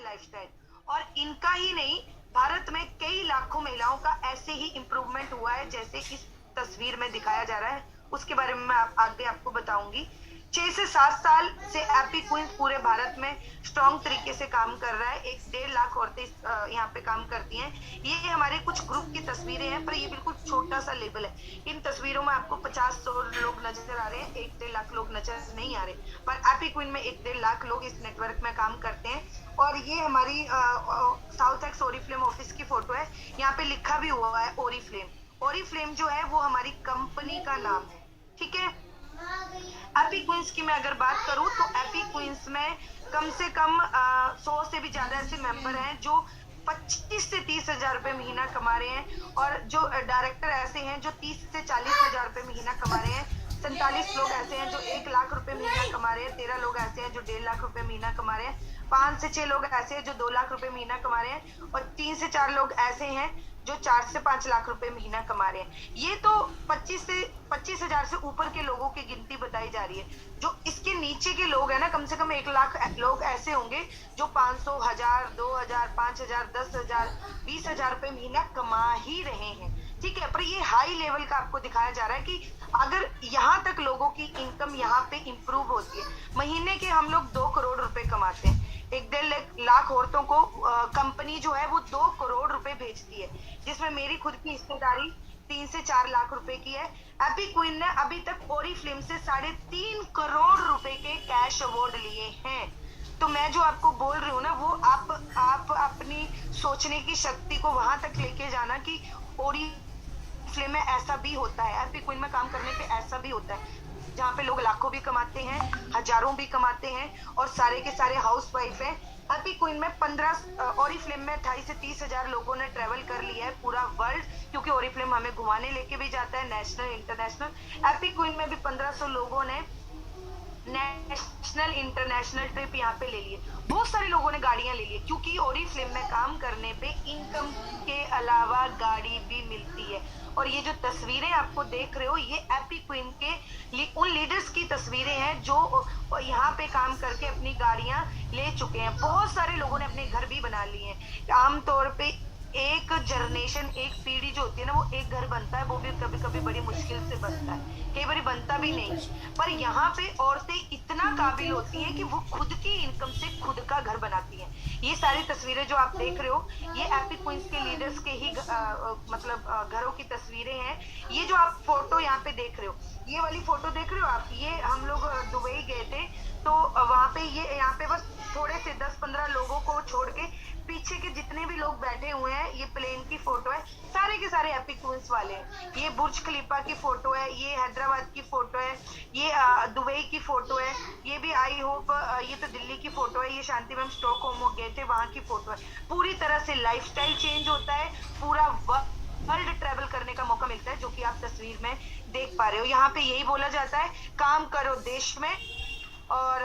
Lifestyle. और इनका ही नहीं, भारत में कई लाखों महिलाओं का ऐसे ही इम्प्रूवमेंट हुआ है जैसे इस तस्वीर में दिखाया जा रहा है। उसके बारे में मैं आगे आपको बताऊंगी। 6 से 7 साल से एपी क्वींस पूरे भारत में स्ट्रॉन्ग तरीके से काम कर रहा है। 1.5 लाख औरतें यहाँ पे काम करती हैं। ये हमारे कुछ ग्रुप की तस्वीरें हैं, पर ये बिल्कुल छोटा सा लेबल है। इन तस्वीरों में आपको 50-100 लोग नजर आ रहे हैं, 1-1.5 लाख लोग नजर नहीं आ रहे, पर एपी क्वीन में 1-1.5 लाख लोग इस नेटवर्क में काम करते हैं। और ये हमारी साउथ एक्स ओरिफ्लेम ऑफिस की फोटो है। यहाँ पे लिखा भी हुआ है ओरिफ्लेम। ओरिफ्लेम जो है वो हमारी कंपनी का नाम है, ठीक है। एपी क्वींस की मैं अगर बात करूं तो एपी क्वींस में कम से कम 100 से भी ज्यादा ऐसे मेंबर हैं जो 25 से 30 हजार रुपए महीना कमा रहे हैं। और जो डायरेक्टर ऐसे हैं जो 30 से 40 हजार रुपए महीना कमा रहे हैं। 47 लोग ऐसे हैं जो 1 लाख रुपए महीना कमा रहे हैं। 13 लोग ऐसे हैं जो 1.5 लाख रुपए महीना कमा रहे हैं। 5 से 6 लोग ऐसे हैं जो 2 लाख रुपए महीना कमा रहे हैं। और 3 से 4 लोग ऐसे हैं जो 4 से 5 लाख रुपए महीना कमा रहे हैं। ये तो 25 हजार से ऊपर के लोगों की गिनती बताई जा रही है। जो इसके नीचे के लोग हैं ना, कम से कम 1 लाख लोग ऐसे होंगे जो 500, 1000, 2000, 5000, 10,000, 20,000 रुपए महीना कमा ही रहे हैं, ठीक है। पर ये हाई लेवल का आपको दिखाया जा रहा है कि अगर यहाँ तक लोगों की इनकम यहाँ पे इंप्रूव होती है। महीने के हम लोग 2 करोड़ रुपए कमाते हैं। 1-1.5 लाख औरतों को कंपनी जो है वो 2 करोड़ रुपए भेजती है, जिसमें मेरी खुद की हिस्सेदारी 3 से 4 लाख रुपए की है। एपी क्वीन ने अभी तक ओरिफ्लेम से 3.5 करोड़ रुपए के कैश अवार्ड लिए हैं। तो मैं जो आपको बोल रही हूँ ना, वो आप अपनी सोचने की शक्ति को वहां तक लेके जाना कि ओरिफ्लेम में ऐसा भी होता है, एपी क्वीन में काम करने पे ऐसा भी होता है, जहाँ पे लोग लाखों भी कमाते हैं, हजारों भी कमाते हैं और सारे के सारे हाउस वाइफ हैं। एपी क्वीन में 15 ओरिफ्लेम में 28 से 30 हजार लोगों ने ट्रेवल कर लिया है पूरा वर्ल्ड, क्योंकि ओरिफ्लेम हमें घुमाने लेके भी जाता है, नेशनल इंटरनेशनल। एपी क्वीन में भी 1500 लोगों ने नेशनल इंटरनेशनल ट्रिप यहाँ पे ले लिए। बहुत सारे लोगों ने गाड़ियां ले ली, क्योंकि ओरिफ्लेम में काम करने पे इनकम के अलावा गाड़ी भी मिलती है। और ये जो तस्वीरें आपको देख रहे हो, ये एपी क्वीन के उन लीडर्स की तस्वीरें हैं जो यहाँ पे काम करके अपनी गाड़ियां ले चुके हैं। बहुत सारे लोगों ने अपने घर भी बना लिए हैं। आमतौर पे एक जनरेशन, एक पीढ़ी जो होती है ना, वो एक घर बनता है, वो भी कभी कभी बड़ी मुश्किल से बनता है, कई बार बनता भी नहीं। पर यहाँ पे औरतें इतना काबिल होती हैं कि वो खुद की इनकम से खुद का घर बनाती हैं। ये सारी तस्वीरें जो आप देख रहे हो, ये एपी क्वींस के लीडर्स के ही मतलब घरों की तस्वीरें हैं। ये जो आप फोटो यहाँ पे देख रहे हो, ये वाली फोटो देख रहे हो आप, ये हम लोग दुबई गए थे, तो वहां पे ये यहाँ पे बस थोड़े से 10-15 लोगों को छोड़ के पीछे के जितने भी लोग बैठे हुए हैं, ये प्लेन की फोटो है, सारे के सारे एपी क्वींस वाले हैं। ये बुर्ज खलीफा की फोटो है, ये हैदराबाद की फोटो है, ये दुबई की फोटो है, ये भी आई होप ये तो दिल्ली की फोटो है, ये शांति मैम स्टॉकहोम गए थे वहां की फोटो है। पूरी तरह से लाइफस्टाइल चेंज होता है, पूरा वर्ल्ड ट्रेवल करने का मौका मिलता है, जो कि आप तस्वीर में देख पा रहे हो। यहाँ पे यही बोला जाता है, काम करो देश में और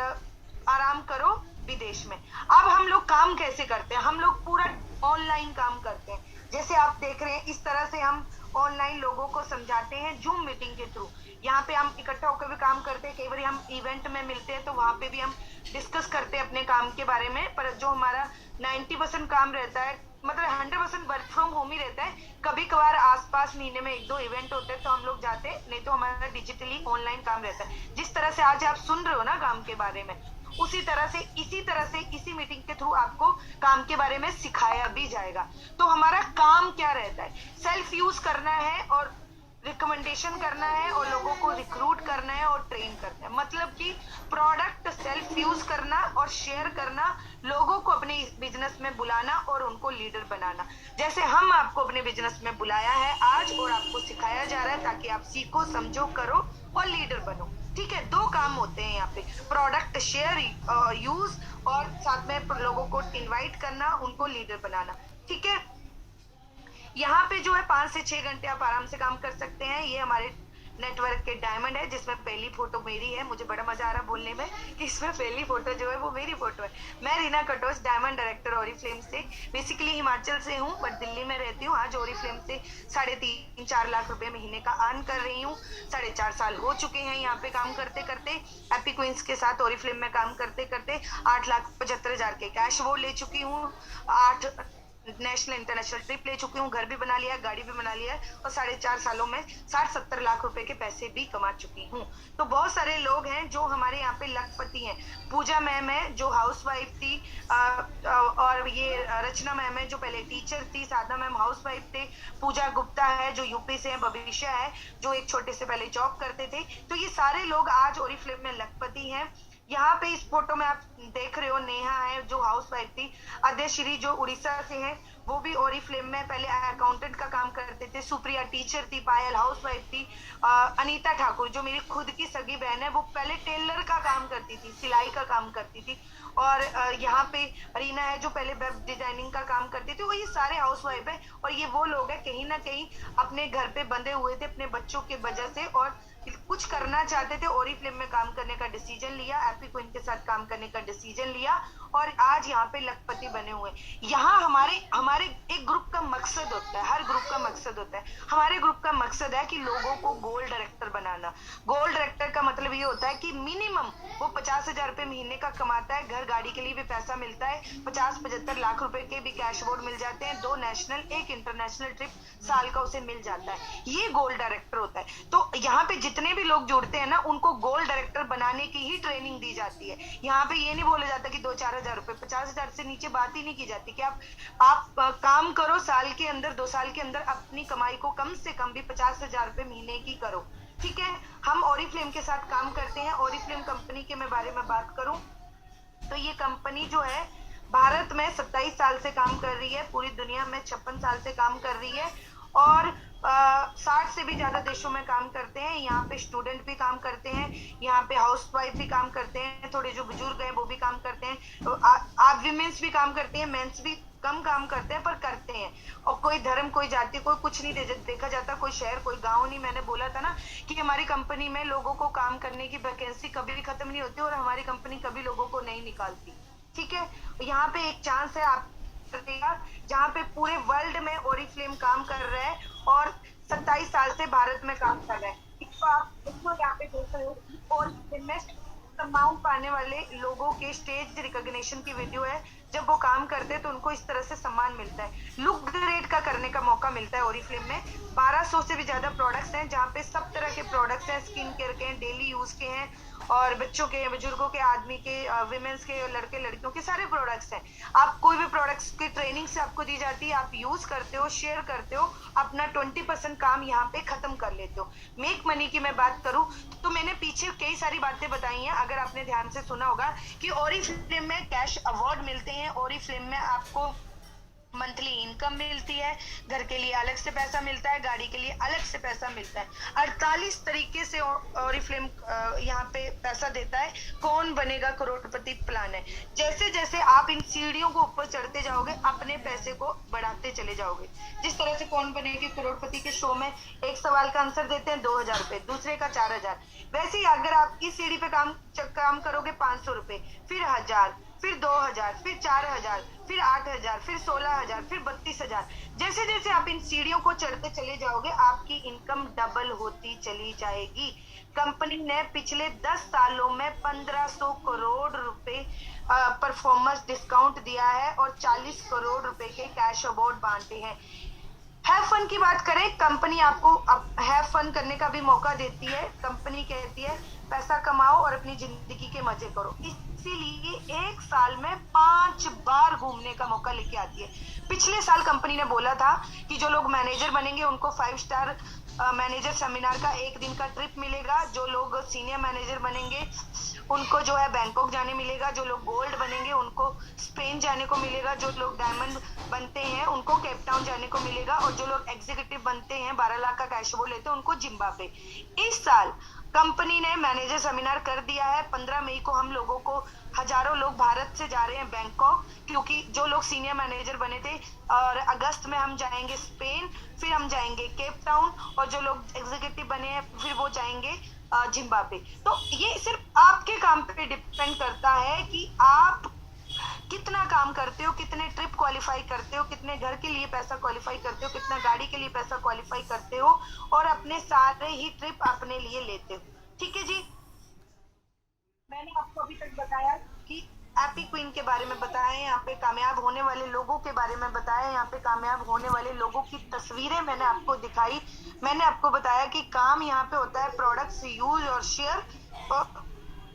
आराम करो विदेश में। अब हम लोग काम कैसे करते हैं? हम लोग पूरा ऑनलाइन काम करते हैं। जैसे आप देख रहे हैं, इस तरह से हम ऑनलाइन लोगों को समझाते हैं जूम मीटिंग के थ्रू। यहाँ पे हम इकट्ठा होकर भी काम करते हैं, कई बार हम इवेंट में मिलते हैं तो वहां पे भी हम डिस्कस करते हैं अपने काम के बारे में। पर जो हमारा 90% काम रहता है, मतलब 100% वर्क फ्रॉम होम ही रहता है। कभी कभार आसपास महीने में 1-2 इवेंट होते हैं तो हम लोग जाते हैं, नहीं तो हमारा डिजिटली ऑनलाइन काम रहता है। जिस तरह से आज आप सुन रहे हो ना काम के बारे में, उसी तरह से इसी मीटिंग के थ्रू आपको काम के बारे में सिखाया भी जाएगा। तो हमारा काम क्या रहता है? सेल्फ यूज करना है और रिकमेंडेशन करना है और लोगों को रिक्रूट करना है और ट्रेन करना है। मतलब कि प्रोडक्ट सेल्फ यूज करना और शेयर करना, लोगों को अपने बिजनेस में बुलाना और उनको लीडर बनाना। जैसे हम आपको अपने बिजनेस में बुलाया है आज और आपको सिखाया जा रहा है, ताकि आप सीखो, समझो, करो और लीडर बनो। ठीक है, 2 काम होते हैं यहाँ पे, प्रोडक्ट शेयर यूज और साथ में लोगों को इनवाइट करना, उनको लीडर बनाना। ठीक है, यहाँ पे जो है 5 से 6 घंटे आप आराम से काम कर सकते हैं। ये हमारे नेटवर्क के डायमंड है, जिसमें पहली फोटो मेरी है। मुझे बड़ा मजा आ रहा बोलने में कि इसमें पहली फोटो जो है वो मेरी फोटो है। मैं Reena Katoch, diamond director Oriflame से। बेसिकली हिमाचल से हूँ बट दिल्ली में रहती हूँ। आज ओरिफ्लेम से 3.5-4 लाख रुपए महीने का अर्न कर रही हूँ। 4.5 साल हो चुके हैं यहाँ पे काम करते करते। हैप्पी क्वींस के साथ ओरिफ्लेम में काम करते करते 8,75,000 के कैश अवार्ड ले चुकी हूँ। 8 नेशनल इंटरनेशनल ट्रिप ले चुकी हूँ, घर भी बना लिया, गाड़ी भी बना लिया, और 4.5 सालों में 60-70 लाख रुपए के पैसे भी कमा चुकी हूँ। तो बहुत सारे लोग हैं जो हमारे यहाँ पे लखपति हैं। पूजा मैम है जो हाउसवाइफ थी, और ये रचना मैम है जो पहले टीचर थी, साधना मैम हाउसवाइफ थे, पूजा गुप्ता है जो यूपी से है, भविष्य है जो एक छोटे से पहले जॉब करते थे। तो ये सारे लोग आज ओरिफ्लेम में लखपति हैं। यहाँ पे इस फोटो में आप देख रहे हो नेहा है जो हाउसवाइफ थी, अद्यश्री जो उड़ीसा से है वो भी ओरिफ्लेम में पहले अकाउंटेंट का काम करते थे, सुप्रिया टीचर थी, पायल हाउसवाइफ थी, अनीता ठाकुर जो मेरी खुद की सगी बहन है वो पहले टेलर का काम करती थी, सिलाई का काम करती थी, और यहाँ पे रीना है जो पहले वेब डिजाइनिंग का काम करती थी। वो ये सारे हाउसवाइफ है, और ये वो लोग हैं कहीं ना कहीं अपने घर पे बंधे हुए थे अपने बच्चों के वजह से, और कुछ करना चाहते थे, ओरिफ्लेम में काम करने का डिसीजन लिया, हैप्पी क्वीन के साथ काम करने का डिसीजन लिया, और आज यहाँ पे लखपति बने हुए। यहाँ हमारे हमारे एक ग्रुप का मकसद होता है, हर ग्रुप का मकसद होता है। हमारे ग्रुप का मकसद है कि लोगों को गोल्ड डायरेक्टर बनाना। गोल्ड डायरेक्टर का मतलब ये होता है कि मिनिमम वो 50,000 रुपए महीने का कमाता है, घर गाड़ी के लिए भी पैसा मिलता है, 50-75 लाख रुपए के भी कैश अवार्ड मिल जाते हैं, 2 नेशनल 1 इंटरनेशनल ट्रिप साल का उसे मिल जाता है। ये गोल्ड डायरेक्टर होता है। तो यहाँ पे जितने भी लोग जुड़ते हैं ना उनको गोल्ड डायरेक्टर बनाने की ही ट्रेनिंग दी जाती है। यहाँ पे ये नहीं बोला जाता कि 2-4 हजार रुपए, 50,000 से नीचे बात ही नहीं की जाती कि आप काम करो, साल के अंदर 2 साल के अंदर अपनी कमाई को कम से कम भी 50,000 रुपए महीने की करो। ठीक है, हम ओरिफ्लेम के साथ काम करते हैं। ओरिफ्लेम कंपनी के मैं बारे में बात करूं तो ये कंपनी जो है भारत में 27 साल से काम कर रही है, पूरी दुनिया में 56 साल से काम कर रही है, और 60 से भी ज्यादा देशों में काम करते हैं। यहाँ पे स्टूडेंट भी काम करते हैं, यहाँ पे हाउसवाइफ भी काम करते हैं, थोड़े जो बुजुर्ग हैं वो भी काम करते हैं, आप विमेंस भी काम करते हैं, मेंस भी कम काम करते हैं पर करते हैं। और कोई धर्म, कोई जाति, कोई कुछ नहीं देखा जाता, कोई शहर, कोई गांव नहीं। मैंने बोला था ना कि हमारी कंपनी में लोगों को काम करने की वैकेंसी कभी भी खत्म नहीं होती, और हमारी कंपनी कभी लोगों को नहीं निकालती। ठीक है, यहाँ पे एक चांस है आप जहाँ पे पूरे वर्ल्ड में ओरिफ्लेम काम कर रहा है और 27 साल से भारत में काम कर रहा है। इसको आप यहाँ पे देख रहे हो, और सम्मान पाने वाले लोगों के स्टेज रिकॉग्निशन की वीडियो है। जब वो काम करते हैं तो उनको इस तरह से सम्मान मिलता है, लुक ग्रेड का करने का मौका मिलता है। ओरिफ्लेम में 1200 से भी ज्यादा प्रोडक्ट्स हैं, जहाँ पे सब तरह के प्रोडक्ट्स हैं, स्किन केयर के हैं, डेली यूज के हैं, और बच्चों के, बुजुर्गों के, आदमी के, विमेंस के, लड़के लड़कियों के सारे प्रोडक्ट्स हैं। आप कोई भी प्रोडक्ट्स की ट्रेनिंग से आपको दी जाती है, आप यूज करते हो, शेयर करते हो, अपना 20% काम यहाँ पे खत्म कर लेते हो। मेक मनी की मैं बात करूँ तो मैंने पीछे कई सारी बातें बताई हैं, अगर आपने ध्यान से सुना होगा कि ओरिफ्लेम में कैश अवार्ड मिलते हैं, ओरिफ्लेम में आपको मंथली इनकम मिलती है, घर के लिए अलग से पैसा मिलता है, गाड़ी के लिए अलग से पैसा मिलता है। 48 तरीके से ओरिफ्लेम यहाँ पे पैसा देता है। कौन बनेगा करोड़पति प्लान है। जैसे जैसे आप इन सीढ़ियों को ऊपर चढ़ते जाओगे अपने पैसे को बढ़ाते चले जाओगे। जिस तरह से कौन बनेगी करोड़पति के शो में एक सवाल का आंसर देते हैं 2,000 रुपए, दूसरे का 4,000। वैसे ही अगर आप इस सीढ़ी पे काम करोगे 500 रुपए, फिर 1,000, फिर 2,000, फिर 4,000, फिर 8,000, फिर 16,000, फिर 32,000। जैसे जैसे आप इन सीढ़ियों को चढ़ते चले जाओगे आपकी इनकम डबल होती चली जाएगी। कंपनी ने पिछले 10 सालों में 1,500 करोड़ रुपए परफॉर्मेंस डिस्काउंट दिया है और 40 करोड़ रुपए के कैश अवार्ड बांटे हैं। हैव फन की बात करें, कंपनी आपको हैव फन करने का भी मौका देती है। कंपनी कहती है पैसा कमाओ और अपनी जिंदगी के मजे करो, इसीलिए एक साल में 5 बार घूमने का मौका लेके आती है। पिछले साल कंपनी ने बोला था कि जो लोग मैनेजर बनेंगे उनको 5 स्टार मैनेजर सेमिनार का 1 दिन का ट्रिप मिलेगा, जो लोग सीनियर मैनेजर बनेंगे उनको जो है बैंकॉक जाने मिलेगा, जो लोग गोल्ड बनेंगे उनको स्पेन जाने को मिलेगा, जो लोग डायमंड बनते हैं उनको केप टाउन जाने को मिलेगा, और जो लोग एग्जीक्यूटिव बनते हैं 12 लाख का कैश वो लेते हैं उनको जिम्बाब्वे। इस साल कंपनी ने मैनेजर सेमिनार कर दिया है। 15 मई को हम लोगों को हजारों लोग भारत से जा रहे हैं बैंकॉक, क्योंकि जो लोग सीनियर मैनेजर बने थे, और अगस्त में हम जाएंगे स्पेन, फिर हम जाएंगे केप टाउन, और जो लोग एग्जीक्यूटिव बने हैं फिर वो जाएंगे जिम्बाब्वे। तो ये सिर्फ आपके काम पे डिपेंड करता है कि आप कितना काम करते हो, कितने ट्रिप क्वालिफाई करते हो, कितने घर के लिए पैसा क्वालिफाई करते हो, कितना गाड़ी के लिए पैसा क्वालिफाई करते हो, और अपने सारे ही ट्रिप अपने लिए लेते हो। ठीक है जी। मैंने आपको अभी तक बताया कि हैप्पी क्वीन के बारे में बताया, यहाँ पे कामयाब होने वाले लोगों के बारे में बताया, यहाँ पे कामयाब होने वाले लोगों की तस्वीरें मैंने आपको दिखाई। मैंने आपको बताया कि काम यहाँ पे होता है प्रोडक्ट्स यूज और शेयर,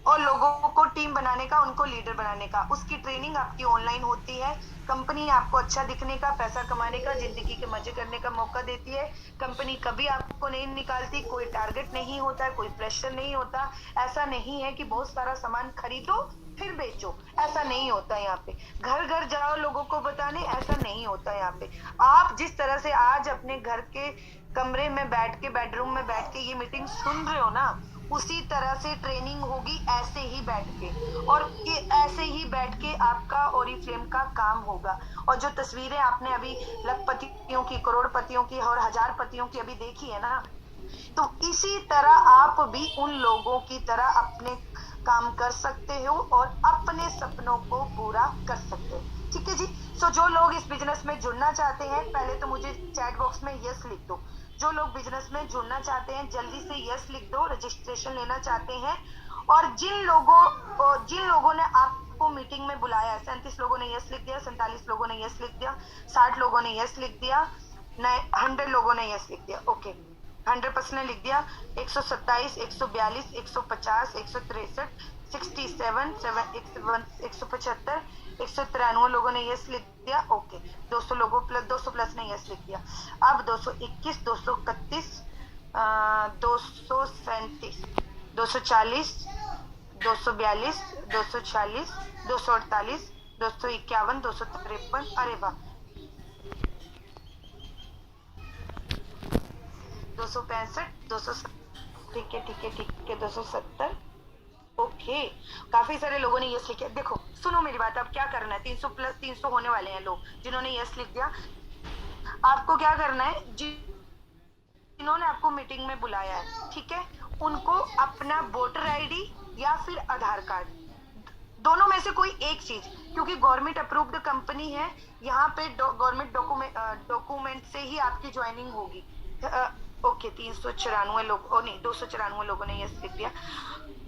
और लोगों को टीम बनाने का, उनको लीडर बनाने का। उसकी ट्रेनिंग आपकी ऑनलाइन होती है। कंपनी आपको अच्छा दिखने का, पैसा कमाने का, जिंदगी के मजे करने का मौका देती है। कंपनी कभी आपको नहीं निकालती, कोई टारगेट नहीं होता है, कोई प्रेशर नहीं होता। ऐसा नहीं है कि बहुत सारा सामान खरीदो फिर बेचो, ऐसा नहीं होता यहाँ पे। घर घर जाओ लोगों को बताने, ऐसा नहीं होता यहाँ पे। आप जिस तरह से आज अपने घर के कमरे में बैठ के, बेडरूम में बैठ के ये मीटिंग सुन रहे हो ना, उसी तरह से ट्रेनिंग होगी ऐसे ही बैठ के, और ये ऐसे ही बैठ के आपका ओरिफ्लेम का काम होगा। और जो तस्वीरें आपने अभी लखपतियों की, करोड़पतियों की और हजारपतियों की अभी देखी है ना, तो इसी तरह आप भी उन लोगों की तरह अपने काम कर सकते हो और अपने सपनों को पूरा कर सकते हो। ठीक है जी। सो जो लोग इस बिजनेस में जुड़ना चाहते हैं, पहले तो मुझे चैट बॉक्स में यस लिख दो। जो लोग बिजनेस में जुड़ना चाहते हैं जल्दी से यस लिख दो, रजिस्ट्रेशन लेना चाहते हैं। और जिन लोगों ने आपको मीटिंग में बुलाया है, 37 लोगों ने यस लिख दिया, 47 लोगों ने यस लिख दिया, 60 लोगों ने यस लिख दिया, 100 लोगों ने यस लिख दिया। ओके, 100% ने लिख दिया। 127, 142, 150, 163, 67, 175, 193 लोगों ने यस लिख दिया। ओके, 200 प्लस ने यस लिख दिया। अब 221, 231, 237, 240, 242, 240, 248, 251, 253, अरे वाह, 265, 200, ठीक है 270। ओके, काफी सारे लोगों ने यस लिखा। देखो सुनो मेरी बात, अब क्या करना है, 300 प्लस 300 होने वाले हैं लोग जिन्होंने यस लिख दिया। आपको क्या करना है, जिन्होंने आपको मीटिंग में बुलाया है, ठीक है, उनको अपना वोटर आईडी या फिर आधार कार्ड, दोनों में से कोई एक चीज, क्योंकि गवर्नमेंट अप्रूव्ड कंपनी है, यहाँ पे गवर्नमेंट डॉक्यूमेंट से ही आपकी ज्वाइनिंग होगी। ओके, 394 लोग, नहीं 294 लोगों ने यस लिख दिया।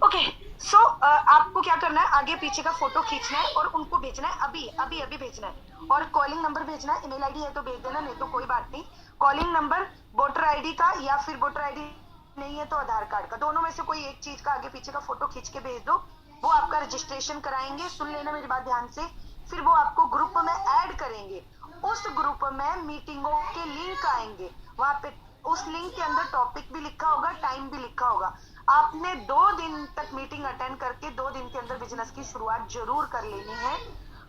ओके, सो आपको क्या करना है, आगे पीछे का फोटो खींचना है और उनको भेजना है, अभी भेजना है, और कॉलिंग नंबर भेजना है। ईमेल आईडी है तो भेज देना, नहीं तो कोई बात नहीं। कॉलिंग नंबर वोटर आईडी का, या फिर वोटर आईडी नहीं है तो आधार कार्ड का, दोनों में से कोई एक चीज का आगे पीछे का फोटो खींच के भेज दो। वो आपका रजिस्ट्रेशन कराएंगे, सुन लेना मेरी बात ध्यान से। फिर वो आपको ग्रुप में ऐड करेंगे। उस ग्रुप में मीटिंगों के लिंक आएंगे, वहां पे उस लिंक के अंदर टॉपिक भी लिखा होगा, टाइम भी लिखा होगा। आपने 2 दिन तक मीटिंग अटेंड करके 2 दिन के अंदर बिजनेस की शुरुआत जरूर कर लेनी है।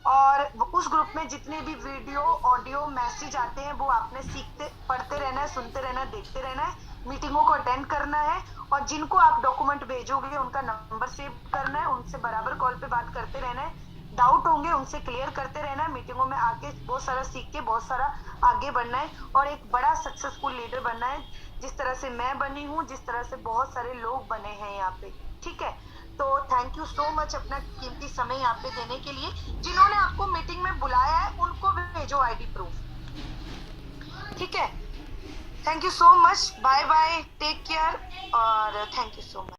और उस ग्रुप में जितने भी वीडियो, ऑडियो, मैसेज आते हैं वो आपने सीखते, पढ़ते रहना है, सुनते रहना है, देखते रहना है, मीटिंगों को अटेंड करना है। और जिनको आप डॉक्यूमेंट भेजोगे उनका नंबर सेव करना है, उनसे बराबर कॉल पे बात करते रहना है, डाउट होंगे उनसे क्लियर करते रहना है। मीटिंगों में आके बहुत सारा सीख के बहुत सारा आगे बढ़ना है और एक बड़ा सक्सेसफुल लीडर बनना है, जिस तरह से मैं बनी हूँ, जिस तरह से बहुत सारे लोग बने हैं यहाँ पे। ठीक है, तो थैंक यू सो मच अपना कीमती समय यहाँ पे देने के लिए। जिन्होंने आपको मीटिंग में बुलाया है उनको भी भेजो आईडी प्रूफ। ठीक है, thank you so much, bye bye, take care, और थैंक यू सो मच।